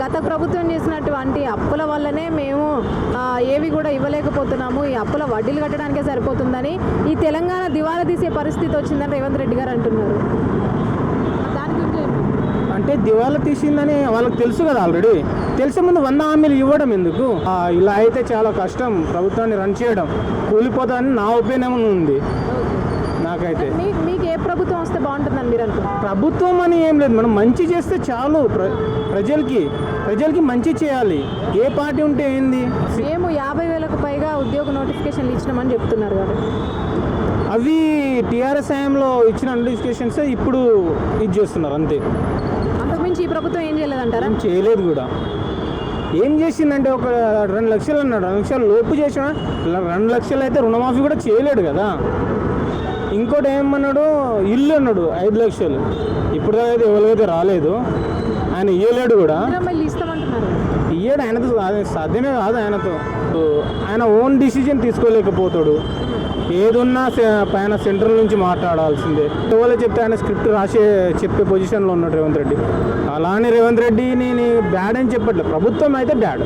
గత ప్రభుత్వం చేసినటువంటి అప్పుల వల్లనే మేము ఏవి కూడా ఇవ్వలేకపోతున్నాము, ఈ అప్పుల వడ్డీలు కట్టడానికే సరిపోతుందని ఈ తెలంగాణ దివాలా తీసే పరిస్థితి వచ్చిందని రేవంత్ రెడ్డి గారు అంటున్నారు. దాని గురించి అంటే దివాలా తీసిందని వాళ్ళకి తెలుసు కదా, ఆల్రెడీ తెలిసే ముందు 100 హామీలు ఇవ్వడం ఎందుకు? ఇలా అయితే చాలా కష్టం ప్రభుత్వాన్ని రన్ చేయడం, కూలిపోతుందని నా ఒపీనియన్ ఉంది. నాకైతే మీకు ఏ ప్రభుత్వం వస్తే బాగుంటుందని మీరు అనుకుంటున్నారు? ప్రభుత్వం అని ఏం లేదు, మనం మంచి చేస్తే చాలు. ప్రజలకి మంచి చేయాలి, ఏ పార్టీ ఉంటే ఏంది. మేము 50,000కు పైగా ఉద్యోగ నోటిఫికేషన్లు ఇచ్చినామని చెప్తున్నారు కదా, అవి టీఆర్ఎస్ హయాంలో ఇచ్చిన నోటిఫికేషన్స్ ఇప్పుడు ఇది చేస్తున్నారు అంతే. అంతకుమించి ఈ ప్రభుత్వం ఏం చేయలేదంటారా? ఏం చేయలేదు కూడా. ఏం చేసిందంటే ఒక 2 లక్షలు అన్నాడు, 2 లక్షలు లోపు చేసిన 2 లక్షలు అయితే రుణమాఫీ కూడా చేయలేడు కదా. ఇంకోటి ఏమన్నాడు, ఇల్లు అన్నాడు 5 లక్షలు, ఇప్పుడు అయితే ఎవరికైతే రాలేదు, ఆయన ఇయ్యలేడు కూడా. ఇయ్యడు, ఆయనతో సాధ్యమే కాదు. ఆయన ఓన్ డిసిజన్ తీసుకోలేకపోతాడు. ఏదున్నా ఆయన సెంట్రల్ నుంచి మాట్లాడాల్సిందే. ఎవరో చెప్తే ఆయన స్క్రిప్ట్ చెప్పే పొజిషన్లో ఉన్నాడు రేవంత్ రెడ్డి. అలానే రేవంత్ రెడ్డిని బ్యాడ్ అని చెప్పట్లేదు, ప్రభుత్వం అయితే బ్యాడ్.